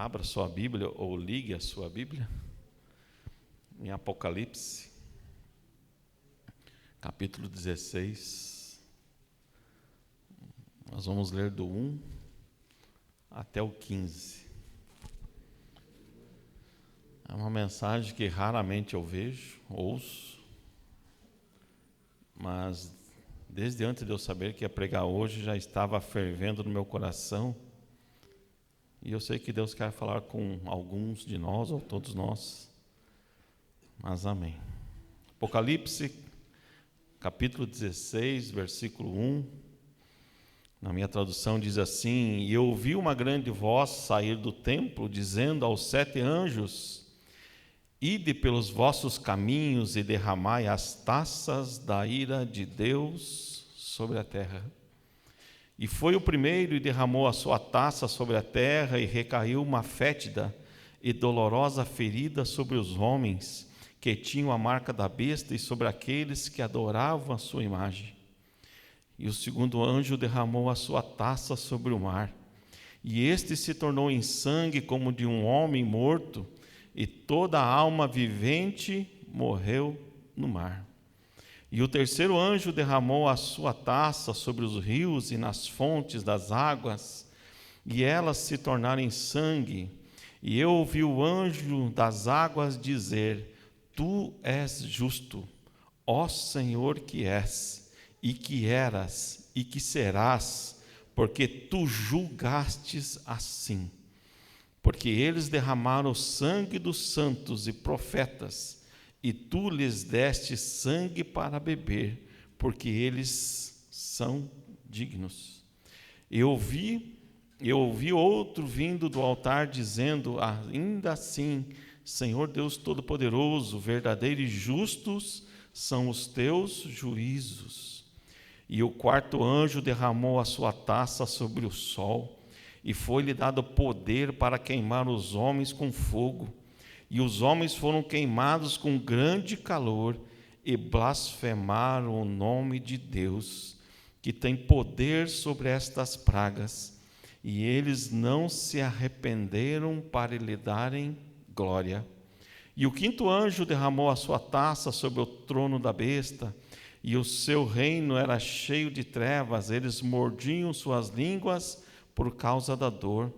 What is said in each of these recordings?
Abra sua Bíblia ou ligue a sua Bíblia em Apocalipse, capítulo 16. Nós vamos ler do 1 até o 15. É uma mensagem que raramente eu ouço, mas desde antes de eu saber que ia pregar hoje, já estava fervendo no meu coração. E eu sei que Deus quer falar com alguns de nós, ou todos nós. Mas amém. Apocalipse, capítulo 16, versículo 1. Na minha tradução diz assim: E eu ouvi uma grande voz sair do templo, dizendo aos 7 anjos: Ide pelos vossos caminhos e derramai as taças da ira de Deus sobre a terra. E foi o primeiro e derramou a sua taça sobre a terra, e recaiu uma fétida e dolorosa ferida sobre os homens que tinham a marca da besta e sobre aqueles que adoravam a sua imagem. E o segundo anjo derramou a sua taça sobre o mar, e este se tornou em sangue como de um homem morto, e toda a alma vivente morreu no mar. E o terceiro anjo derramou a sua taça sobre os rios e nas fontes das águas, e elas se tornaram em sangue. E eu ouvi o anjo das águas dizer: Tu és justo, ó Senhor, que és, e que eras, e que serás, porque tu julgastes assim. Porque eles derramaram o sangue dos santos e profetas, e tu lhes deste sangue para beber, porque eles são dignos. Eu ouvi outro vindo do altar dizendo: Ainda assim, Senhor Deus Todo-Poderoso, verdadeiro e justos são os teus juízos. E o quarto anjo derramou a sua taça sobre o sol, e foi-lhe dado poder para queimar os homens com fogo. E os homens foram queimados com grande calor e blasfemaram o nome de Deus, que tem poder sobre estas pragas. E eles não se arrependeram para lhe darem glória. E o quinto anjo derramou a sua taça sobre o trono da besta, e o seu reino era cheio de trevas. Eles mordiam suas línguas por causa da dor,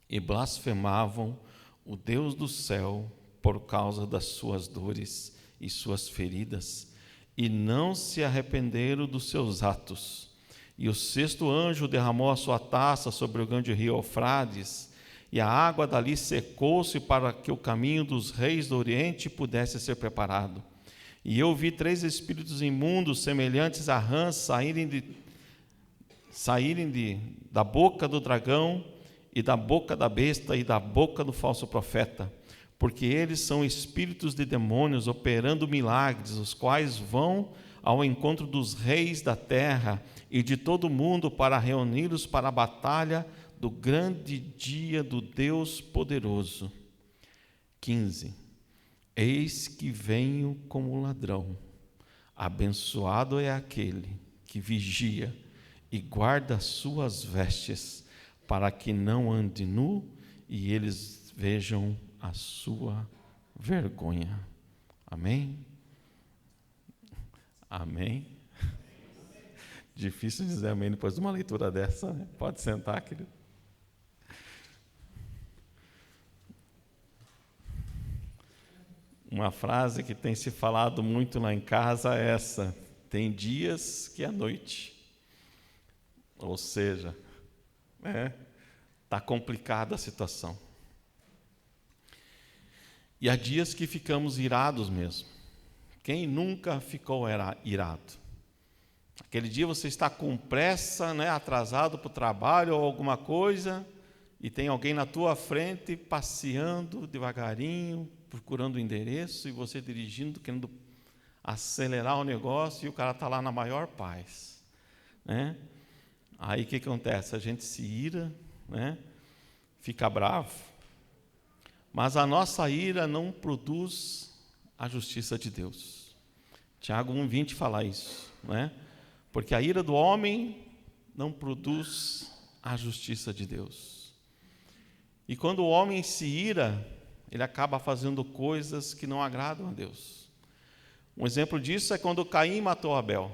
e blasfemavam o Deus do céu por causa das suas dores e suas feridas, e não se arrependeram dos seus atos. E o sexto anjo derramou a sua taça sobre o grande rio Eufrates, e a água dali secou-se para que o caminho dos reis do Oriente pudesse ser preparado. E eu vi 3 espíritos imundos, semelhantes a rãs, saírem da boca do dragão, e da boca da besta, e da boca do falso profeta, porque eles são espíritos de demônios operando milagres, os quais vão ao encontro dos reis da terra e de todo o mundo para reuni-los para a batalha do grande dia do Deus poderoso. 15. Eis que venho como ladrão. Abençoado é aquele que vigia e guarda as suas vestes, para que não ande nu e eles vejam a sua vergonha. Amém? Amém? Difícil dizer amém depois de uma leitura dessa, né? Pode sentar, querido. Uma frase que tem se falado muito lá em casa é essa: tem dias que é noite. Ou seja, está complicada a situação. E há dias que ficamos irados mesmo. Quem nunca ficou irado? Aquele dia você está com pressa, atrasado para o trabalho ou alguma coisa, e tem alguém na tua frente passeando devagarinho, procurando o endereço, e você dirigindo, querendo acelerar o negócio, e o cara está lá na maior paz, né? Aí o que acontece? A gente se ira, fica bravo, mas a nossa ira não produz a justiça de Deus. Tiago 1,20 fala isso, porque a ira do homem não produz a justiça de Deus. E quando o homem se ira, ele acaba fazendo coisas que não agradam a Deus. Um exemplo disso é quando Caim matou Abel.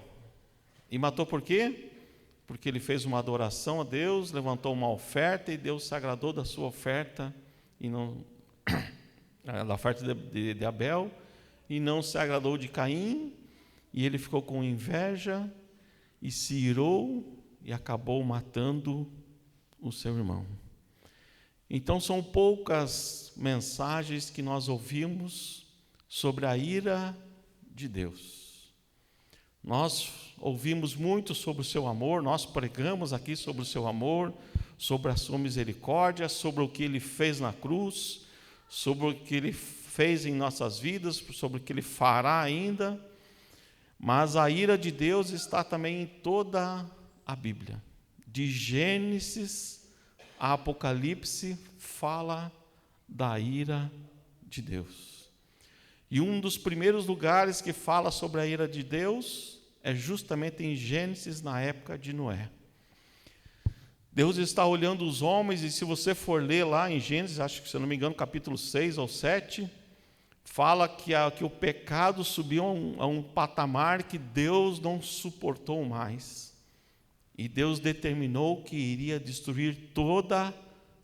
E matou por quê? Porque ele fez uma adoração a Deus, levantou uma oferta e Deus se agradou da sua oferta, e não da oferta de Abel, e não se agradou de Caim, e ele ficou com inveja e se irou e acabou matando o seu irmão. Então são poucas mensagens que nós ouvimos sobre a ira de Deus. Nós ouvimos muito sobre o seu amor, nós pregamos aqui sobre o seu amor, sobre a sua misericórdia, sobre o que ele fez na cruz, sobre o que ele fez em nossas vidas, sobre o que ele fará ainda. Mas a ira de Deus está também em toda a Bíblia. De Gênesis a Apocalipse fala da ira de Deus. E um dos primeiros lugares que fala sobre a ira de Deus é justamente em Gênesis, na época de Noé. Deus está olhando os homens, e se você for ler lá em Gênesis, acho que, se eu não me engano, capítulo 6 ou 7, fala que o pecado subiu a um patamar que Deus não suportou mais. E Deus determinou que iria destruir toda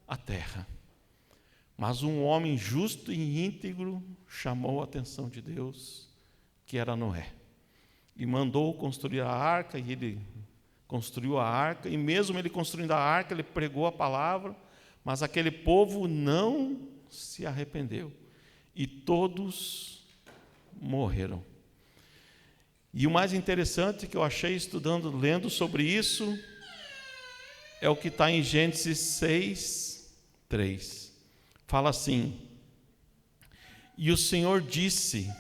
a terra. Mas um homem justo e íntegro chamou a atenção de Deus, que era Noé. E mandou construir a arca, e ele construiu a arca, e mesmo ele construindo a arca, ele pregou a palavra, mas aquele povo não se arrependeu. E todos morreram. E o mais interessante que eu achei estudando, lendo sobre isso, é o que está em Gênesis 6, 3. Fala assim: e o Senhor disse,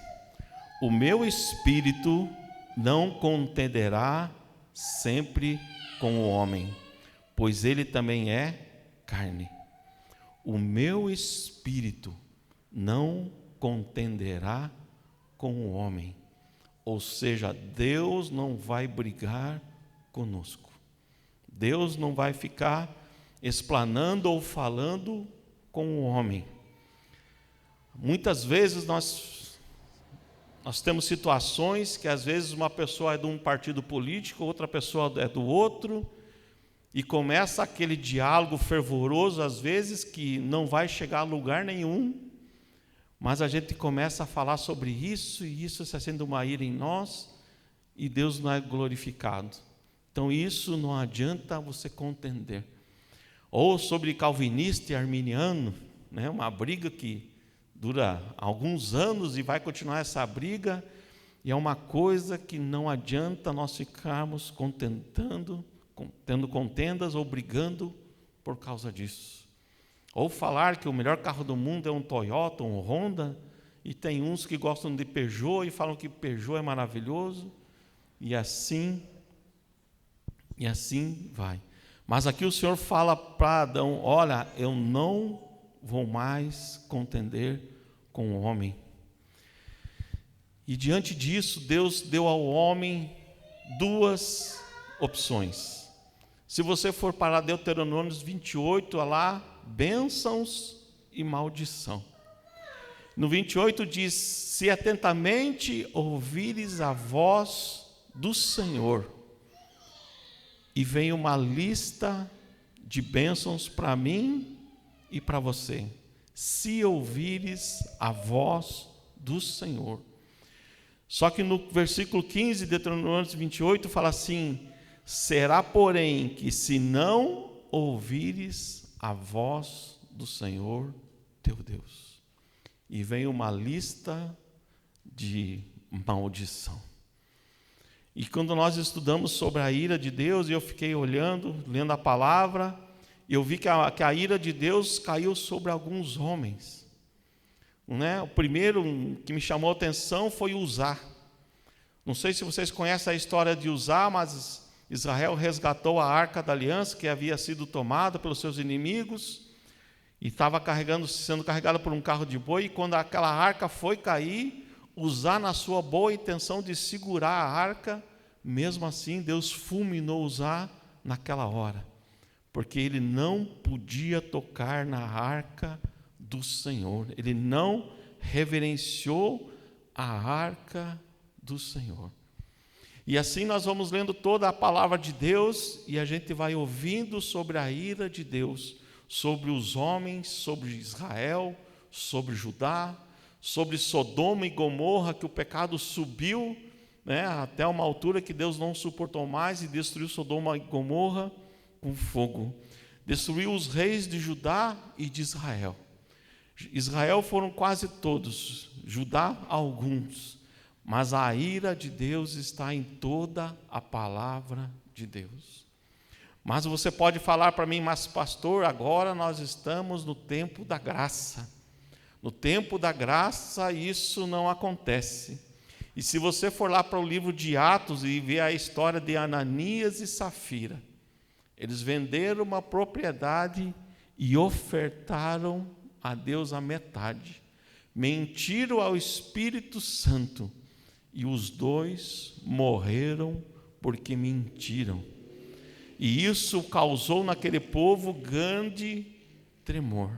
o meu espírito não contenderá sempre com o homem, pois ele também é carne. O meu espírito não contenderá com o homem. Ou seja, Deus não vai brigar conosco. Deus não vai ficar explanando ou falando com o homem. Muitas vezes nós temos situações que às vezes uma pessoa é de um partido político, outra pessoa é do outro, e começa aquele diálogo fervoroso, às vezes, que não vai chegar a lugar nenhum, mas a gente começa a falar sobre isso, e isso se acende uma ira em nós, e Deus não é glorificado. Então isso não adianta você contender. Ou sobre calvinista e arminiano, né, uma briga que dura alguns anos e vai continuar essa briga, e é uma coisa que não adianta nós ficarmos tendo contendas ou brigando por causa disso. Ou falar que o melhor carro do mundo é um Toyota, um Honda, e tem uns que gostam de Peugeot e falam que Peugeot é maravilhoso, e assim vai. Mas aqui o Senhor fala para Adão: olha, eu não vou mais contender com o homem. E diante disso, Deus deu ao homem duas opções. Se você for para Deuteronômio 28, olha lá, bênçãos e maldição. No 28 diz: se atentamente ouvires a voz do Senhor, e vem uma lista de bênçãos para mim e para você, se ouvires a voz do Senhor. Só que no versículo 15 de Deuteronômio 28 fala assim: será, porém, que se não ouvires a voz do Senhor teu Deus. E vem uma lista de maldição. E quando nós estudamos sobre a ira de Deus, e eu fiquei olhando, lendo a palavra, eu vi que a ira de Deus caiu sobre alguns homens. O primeiro que me chamou a atenção foi Uzá. Não sei se vocês conhecem a história de Uzá, mas Israel resgatou a arca da aliança, que havia sido tomada pelos seus inimigos, e estava sendo carregada por um carro de boi, e quando aquela arca foi cair, Uzá, na sua boa intenção de segurar a arca, mesmo assim Deus fulminou Uzá naquela hora, porque ele não podia tocar na arca do Senhor. Ele não reverenciou a arca do Senhor. E assim nós vamos lendo toda a palavra de Deus e a gente vai ouvindo sobre a ira de Deus, sobre os homens, sobre Israel, sobre Judá, sobre Sodoma e Gomorra, que o pecado subiu, né, até uma altura que Deus não suportou mais e destruiu Sodoma e Gomorra com fogo. Destruiu os reis de Judá e de Israel. Israel foram quase todos, Judá alguns, mas a ira de Deus está em toda a palavra de Deus. Mas você pode falar para mim, mas pastor, agora nós estamos no tempo da graça. No tempo da graça isso não acontece. E se você for lá para o livro de Atos e ver a história de Ananias e Safira, eles venderam uma propriedade e ofertaram a Deus a metade. Mentiram ao Espírito Santo e os dois morreram porque mentiram. E isso causou naquele povo grande tremor.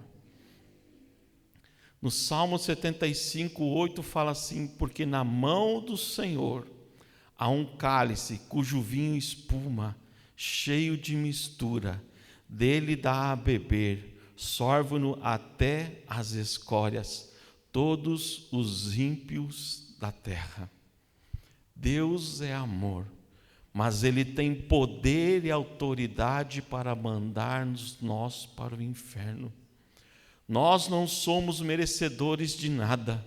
No Salmo 75:8 fala assim: porque na mão do Senhor há um cálice cujo vinho espuma, cheio de mistura, dele dá a beber, sorve-no até as escórias, todos os ímpios da terra. Deus é amor, mas Ele tem poder e autoridade para mandar-nos nós para o inferno. Nós não somos merecedores de nada,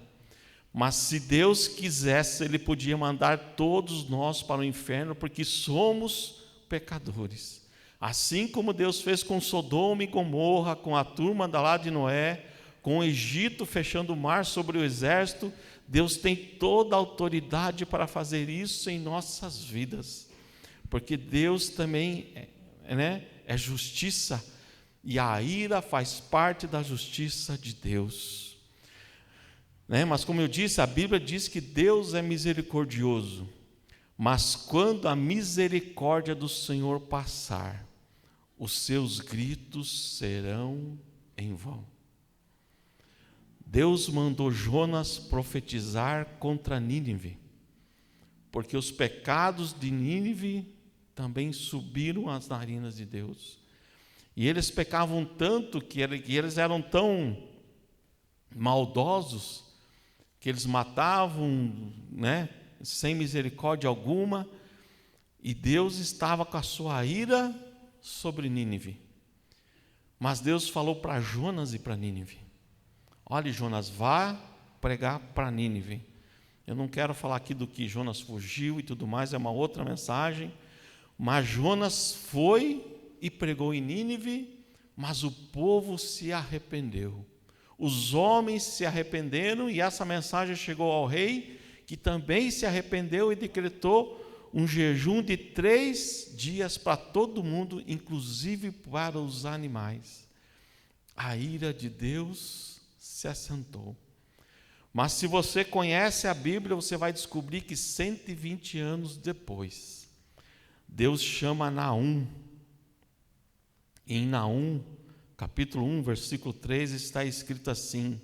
mas se Deus quisesse, Ele podia mandar todos nós para o inferno, porque somos pecadores. Assim como Deus fez com Sodoma e Gomorra, com a turma da lá de Noé, com o Egito fechando o mar sobre o exército, Deus tem toda a autoridade para fazer isso em nossas vidas, porque Deus também é justiça, e a ira faz parte da justiça de Deus. Mas como eu disse, a Bíblia diz que Deus é misericordioso, mas quando a misericórdia do Senhor passar, os seus gritos serão em vão. Deus mandou Jonas profetizar contra Nínive, porque os pecados de Nínive também subiram às narinas de Deus. E eles pecavam tanto que eles eram tão maldosos que eles matavam, sem misericórdia alguma, e Deus estava com a sua ira sobre Nínive. Mas Deus falou para Jonas e para Nínive: olha, Jonas, vá pregar para Nínive. Eu não quero falar aqui do que Jonas fugiu e tudo mais, é uma outra mensagem, mas Jonas foi e pregou em Nínive, mas o povo se arrependeu. Os homens se arrependeram e essa mensagem chegou ao rei, que também se arrependeu e decretou um jejum de 3 dias para todo mundo, inclusive para os animais. A ira de Deus se assentou. Mas se você conhece a Bíblia, você vai descobrir que 120 anos depois, Deus chama Naum. Em Naum, capítulo 1, versículo 3, está escrito assim: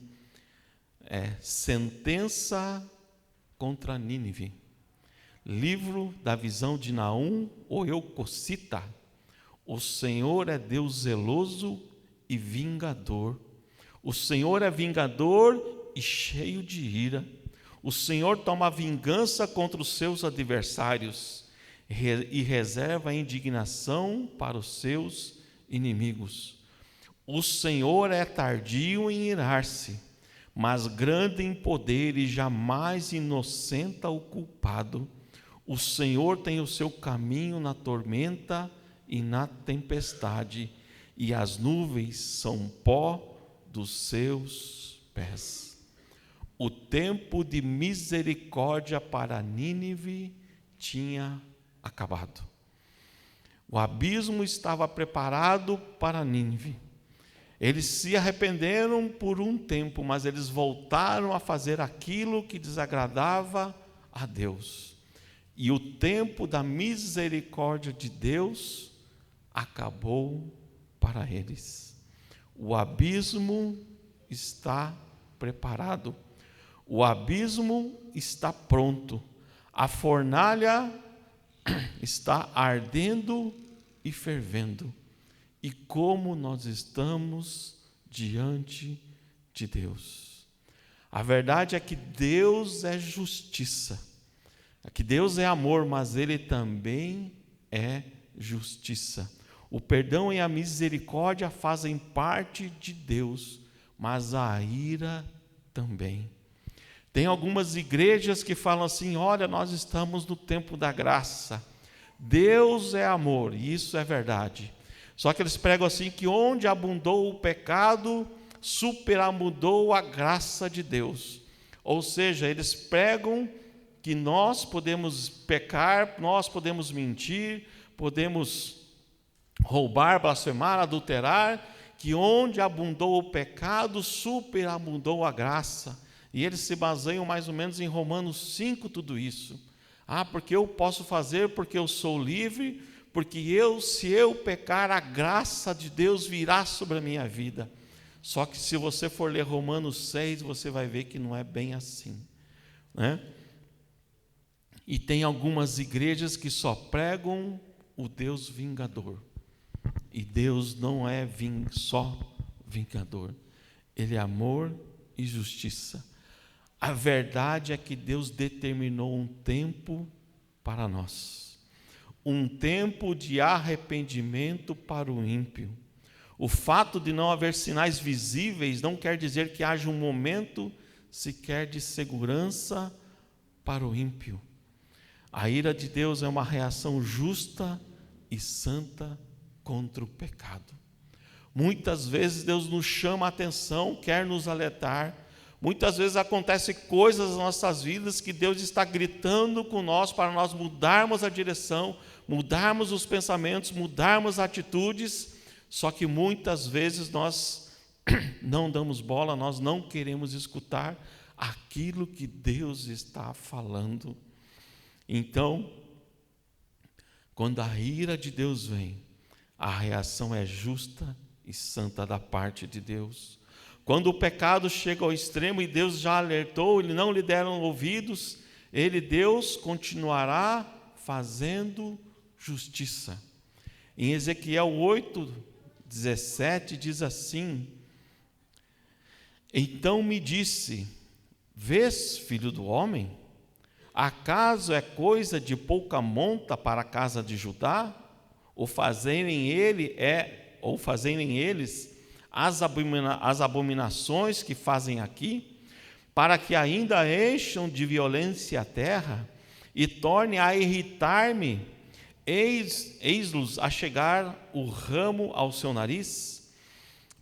sentença contra Nínive. Livro da visão de Naum, ou Eucocita. O Senhor é Deus zeloso e vingador. O Senhor é vingador e cheio de ira. O Senhor toma vingança contra os seus adversários e reserva a indignação para os seus inimigos. O Senhor é tardio em irar-se, mas grande em poder e jamais inocenta o culpado. O Senhor tem o seu caminho na tormenta e na tempestade, e as nuvens são pó dos seus pés. O tempo de misericórdia para Nínive tinha acabado. O abismo estava preparado para Nínive. Eles se arrependeram por um tempo, mas eles voltaram a fazer aquilo que desagradava a Deus. E o tempo da misericórdia de Deus acabou para eles. O abismo está preparado, o abismo está pronto, a fornalha está ardendo e fervendo. E como nós estamos diante de Deus. A verdade é que Deus é justiça, é que Deus é amor, mas Ele também é justiça. O perdão e a misericórdia fazem parte de Deus, mas a ira também. Tem algumas igrejas que falam assim: olha, nós estamos no tempo da graça, Deus é amor, e isso é verdade. Só que eles pregam assim que onde abundou o pecado, superabundou a graça de Deus. Ou seja, eles pregam que nós podemos pecar, nós podemos mentir, podemos roubar, blasfemar, adulterar, que onde abundou o pecado, superabundou a graça. E eles se baseiam mais ou menos em Romanos 5, tudo isso. Porque eu posso fazer, porque eu sou livre, porque se eu pecar, a graça de Deus virá sobre a minha vida. Só que se você for ler Romanos 6, você vai ver que não é bem assim, né? E tem algumas igrejas que só pregam o Deus vingador. E Deus não é só vingador. Ele é amor e justiça. A verdade é que Deus determinou um tempo para nós. Um tempo de arrependimento para o ímpio. O fato de não haver sinais visíveis não quer dizer que haja um momento sequer de segurança para o ímpio. A ira de Deus é uma reação justa e santa contra o pecado. Muitas vezes Deus nos chama a atenção, quer nos alertar. Muitas vezes acontecem coisas nas nossas vidas que Deus está gritando com nós para nós mudarmos a direção, mudarmos os pensamentos, mudarmos as atitudes, só que muitas vezes nós não damos bola, nós não queremos escutar aquilo que Deus está falando. Então, quando a ira de Deus vem, a reação é justa e santa da parte de Deus. Quando o pecado chega ao extremo e Deus já alertou, ele não lhe deram ouvidos, Deus continuará fazendo justiça. Em Ezequiel 8:17 diz assim: então me disse, vês, filho do homem, acaso é coisa de pouca monta para a casa de Judá, ou fazerem eles as abominações que fazem aqui, para que ainda encham de violência a terra e torne a irritar-me, eis-los a chegar o ramo ao seu nariz,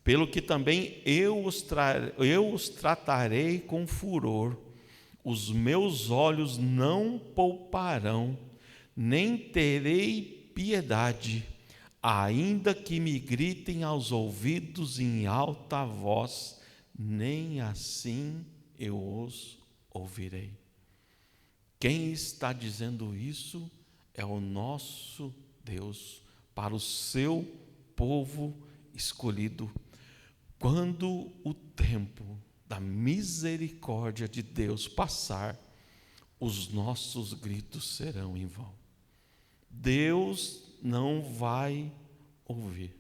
pelo que também eu os tratarei com furor, os meus olhos não pouparão, nem terei piedade, ainda que me gritem aos ouvidos em alta voz, nem assim eu os ouvirei. Quem está dizendo isso é o nosso Deus, para o seu povo escolhido. Quando o tempo da misericórdia de Deus passar, os nossos gritos serão em vão. Deus não vai ouvir.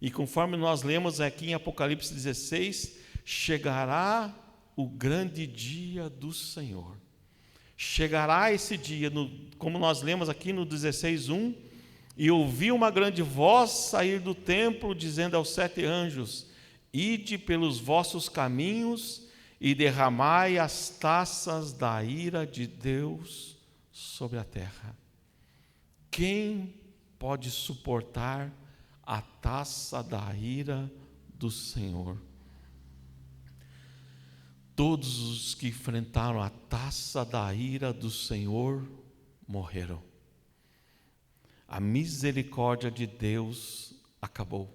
E conforme nós lemos aqui em Apocalipse 16, chegará o grande dia do Senhor. Chegará esse dia, como nós lemos aqui no 16:1, e ouvi uma grande voz sair do templo, dizendo aos 7 anjos: ide pelos vossos caminhos e derramai as taças da ira de Deus sobre a terra. Quem pode suportar a taça da ira do Senhor? Todos os que enfrentaram a taça da ira do Senhor morreram. A misericórdia de Deus acabou.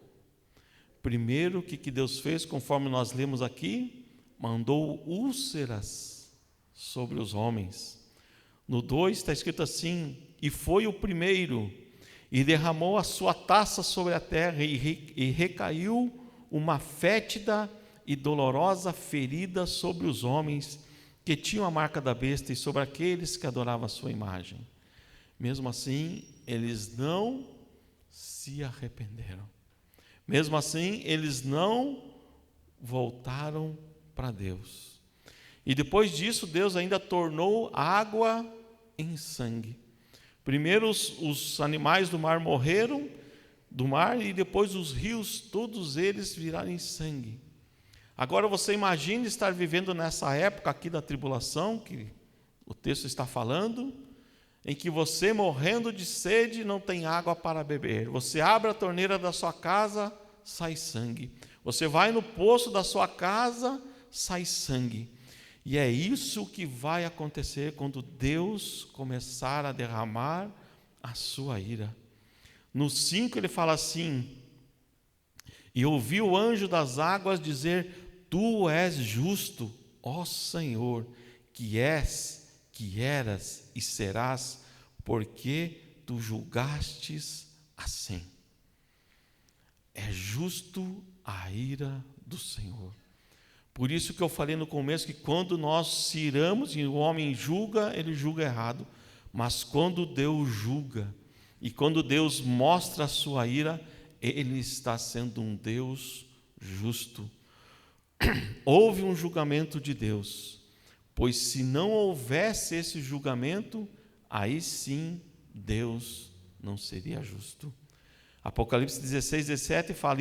Primeiro, o que Deus fez, conforme nós lemos aqui? Mandou úlceras sobre os homens. No 2 está escrito assim: e foi o primeiro, e derramou a sua taça sobre a terra, e recaiu uma fétida e dolorosa ferida sobre os homens que tinham a marca da besta e sobre aqueles que adoravam a sua imagem. Mesmo assim, eles não se arrependeram. Mesmo assim, eles não voltaram para Deus. E depois disso, Deus ainda tornou água em sangue. Primeiro os animais do mar morreram do mar, e depois os rios, todos eles viraram em sangue. Agora você imagine estar vivendo nessa época aqui da tribulação, que o texto está falando, em que você, morrendo de sede, não tem água para beber. Você abre a torneira da sua casa, sai sangue. Você vai no poço da sua casa, sai sangue. E é isso que vai acontecer quando Deus começar a derramar a sua ira. No 5 ele fala assim: e ouvi o anjo das águas dizer: tu és justo, ó Senhor, que és, que eras e serás, porque tu julgastes assim. É justo a ira do Senhor. Por isso que eu falei no começo que quando nós se iramos e o homem julga, ele julga errado. Mas quando Deus julga e quando Deus mostra a sua ira, Ele está sendo um Deus justo. Houve um julgamento de Deus, pois se não houvesse esse julgamento, aí sim Deus não seria justo. Apocalipse 16:17 fala: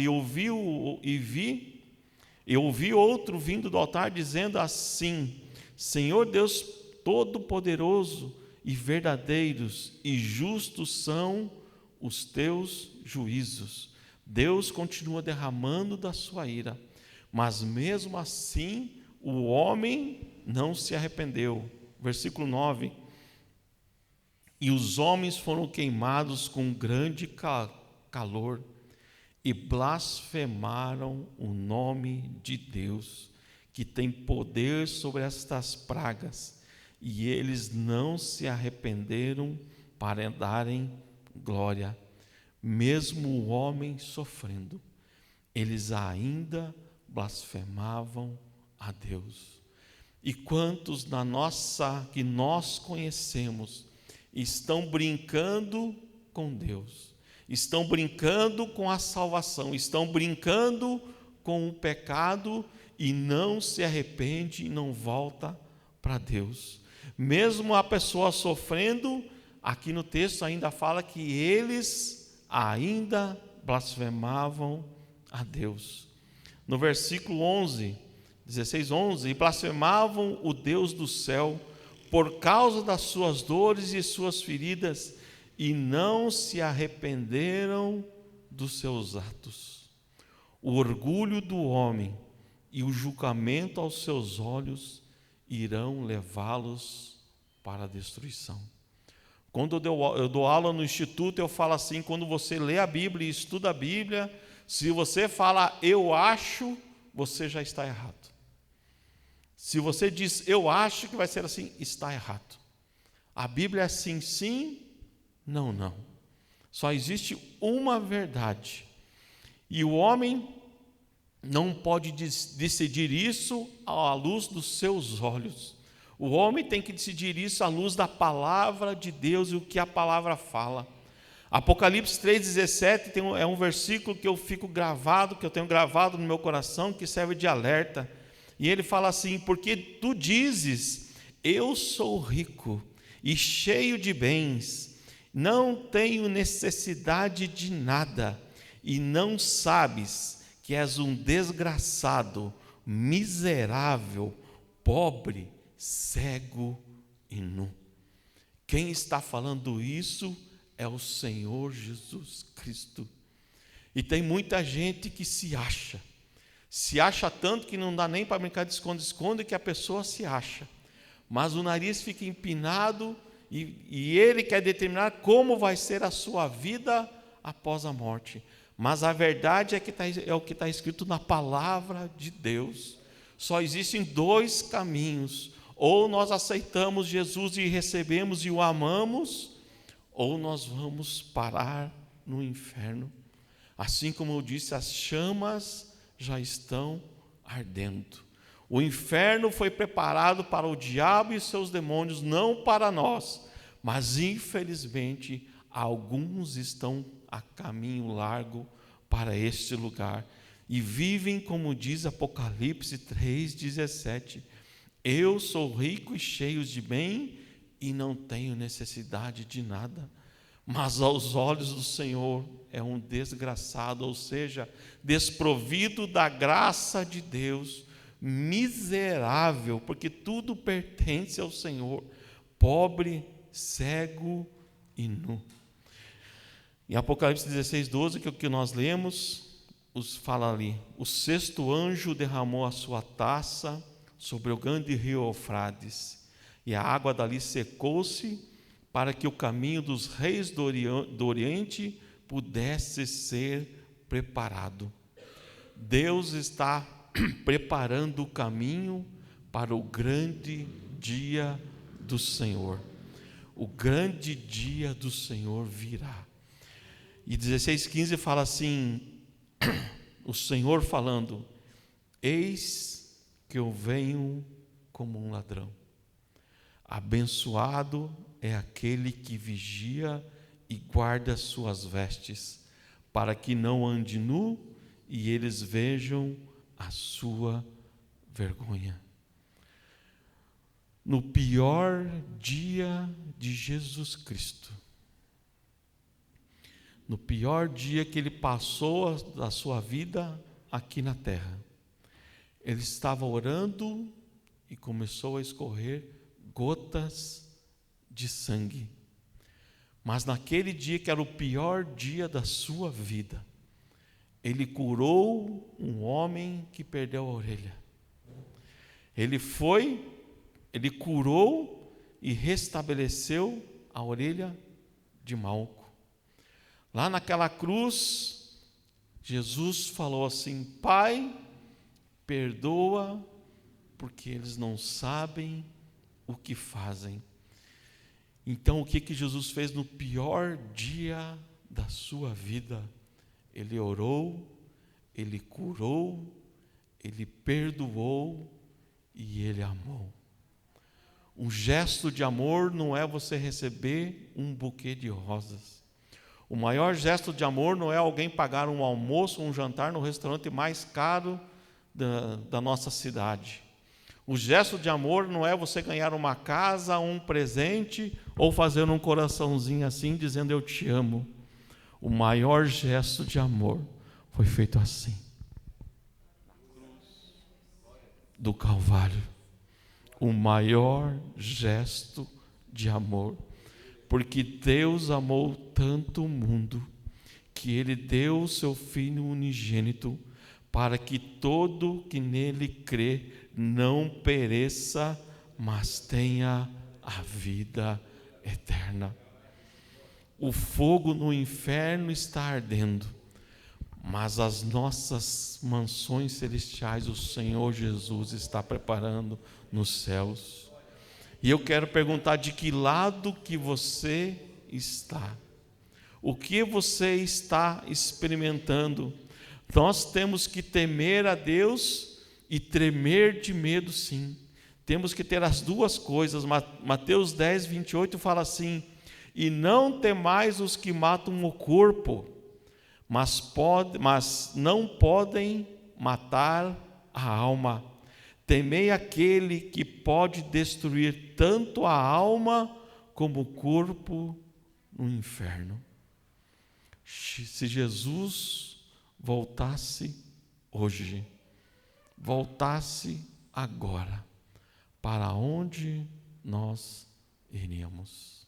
eu ouvi outro vindo do altar dizendo assim: Senhor Deus Todo-Poderoso e verdadeiros e justos são os teus juízos. Deus continua derramando da sua ira, mas mesmo assim o homem não se arrependeu. Versículo 9: e os homens foram queimados com grande calor e blasfemaram o nome de Deus, que tem poder sobre estas pragas, e eles não se arrependeram para darem glória. Mesmo o homem sofrendo, eles ainda blasfemavam a Deus. E quantos que nós conhecemos estão brincando com Deus, estão brincando com a salvação, estão brincando com o pecado e não se arrepende e não volta para Deus. Mesmo a pessoa sofrendo, aqui no texto ainda fala que eles ainda blasfemavam a Deus. No versículo 16:11, e blasfemavam o Deus do céu por causa das suas dores e suas feridas, e não se arrependeram dos seus atos. O orgulho do homem e o julgamento aos seus olhos irão levá-los para a destruição. Quando eu dou aula no instituto, eu falo assim: quando você lê a Bíblia e estuda a Bíblia, se você fala eu acho, você já está errado. Se você diz eu acho que vai ser assim, está errado. A Bíblia é sim, sim, não, não. Só existe uma verdade. E o homem não pode decidir isso à luz dos seus olhos. O homem tem que decidir isso à luz da palavra de Deus e o que a palavra fala. Apocalipse 3,17 é um versículo que eu tenho gravado no meu coração, que serve de alerta. E ele fala assim: porque tu dizes, eu sou rico e cheio de bens, não tenho necessidade de nada, e não sabes que és um desgraçado, miserável, pobre, cego e nu. Quem está falando isso é o Senhor Jesus Cristo. E tem muita gente que se acha tanto que não dá nem para brincar de esconde-esconde, que a pessoa se acha, mas o nariz fica empinado e ele quer determinar como vai ser a sua vida após a morte. Mas a verdade é o que está escrito na palavra de Deus. Só existem dois caminhos: ou nós aceitamos Jesus e recebemos e o amamos, ou nós vamos parar no inferno. Assim como eu disse, as chamas já estão ardendo. O inferno foi preparado para o diabo e seus demônios, não para nós. Mas infelizmente, alguns estão a caminho largo para este lugar e vivem como diz Apocalipse 3,17: eu sou rico e cheio de bem e não tenho necessidade de nada, mas aos olhos do Senhor é um desgraçado, ou seja, desprovido da graça de Deus, miserável, porque tudo pertence ao Senhor, pobre, cego e nu. Em Apocalipse 16:12, que é o que nós lemos, fala ali: o sexto anjo derramou a sua taça sobre o grande rio Eufrates, e a água dali secou-se, para que o caminho dos reis do Oriente pudesse ser preparado. Deus está preparando o caminho para o grande dia do Senhor. O grande dia do Senhor virá. E 16:15 fala assim, o Senhor falando: eis que eu venho como um ladrão. Abençoado é aquele que vigia e guarda suas vestes, para que não ande nu e eles vejam a sua vergonha. No pior dia de Jesus Cristo, no pior dia que ele passou da sua vida aqui na terra, ele estava orando e começou a escorrer gotas de sangue. Mas naquele dia que era o pior dia da sua vida, ele curou um homem que perdeu a orelha. Ele curou e restabeleceu a orelha de Malco. Lá naquela cruz, Jesus falou assim: Pai, perdoa, porque eles não sabem o que fazem. Então, o que Jesus fez no pior dia da sua vida? Ele orou, ele curou, ele perdoou e ele amou. Um gesto de amor não é você receber um buquê de rosas. O maior gesto de amor não é alguém pagar um almoço, um jantar no restaurante mais caro da nossa cidade. O gesto de amor não é você ganhar uma casa, um presente, ou fazer um coraçãozinho assim, dizendo eu te amo. O maior gesto de amor foi feito assim, do Calvário. O maior gesto de amor, porque Deus amou tanto o mundo, que Ele deu o seu Filho unigênito, para que todo que nele crê não pereça, mas tenha a vida eterna. O fogo no inferno está ardendo, mas as nossas mansões celestiais o Senhor Jesus está preparando nos céus. E eu quero perguntar: de que lado que você está? O que você está experimentando? Nós temos que temer a Deus e tremer de medo, sim. Temos que ter as duas coisas. Mateus 10:28 fala assim: e não temais os que matam o corpo, mas não podem matar a alma. Temei aquele que pode destruir tanto a alma como o corpo no inferno. Se Jesus voltasse hoje, voltasse agora, para onde nós iríamos?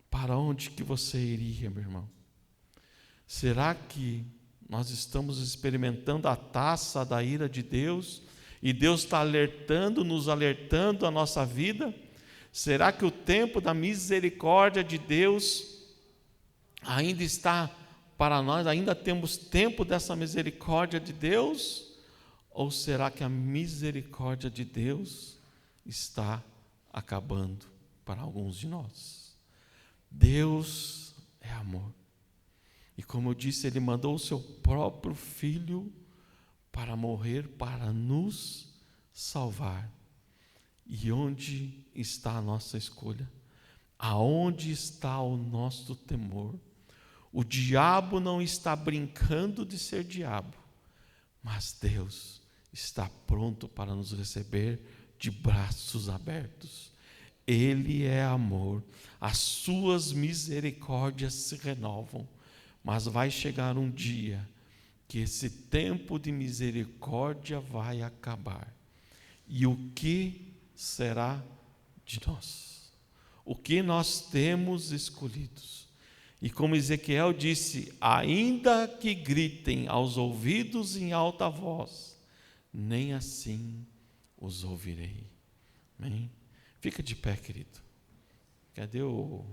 Para onde que você iria, meu irmão? Será que nós estamos experimentando a taça da ira de Deus e Deus está nos alertando a nossa vida? Será que o tempo da misericórdia de Deus ainda está para nós? Ainda temos tempo dessa misericórdia de Deus? Ou será que a misericórdia de Deus está acabando para alguns de nós? Deus é amor. E como eu disse, Ele mandou o seu próprio Filho para morrer, para nos salvar. E onde está a nossa escolha? Aonde está o nosso temor? O diabo não está brincando de ser diabo, mas Deus está pronto para nos receber de braços abertos. Ele é amor, as suas misericórdias se renovam, mas vai chegar um dia que esse tempo de misericórdia vai acabar. E o que será de nós? O que nós temos escolhidos? E como Ezequiel disse, ainda que gritem aos ouvidos em alta voz, nem assim os ouvirei. Amém? Fica de pé, querido. Cadê o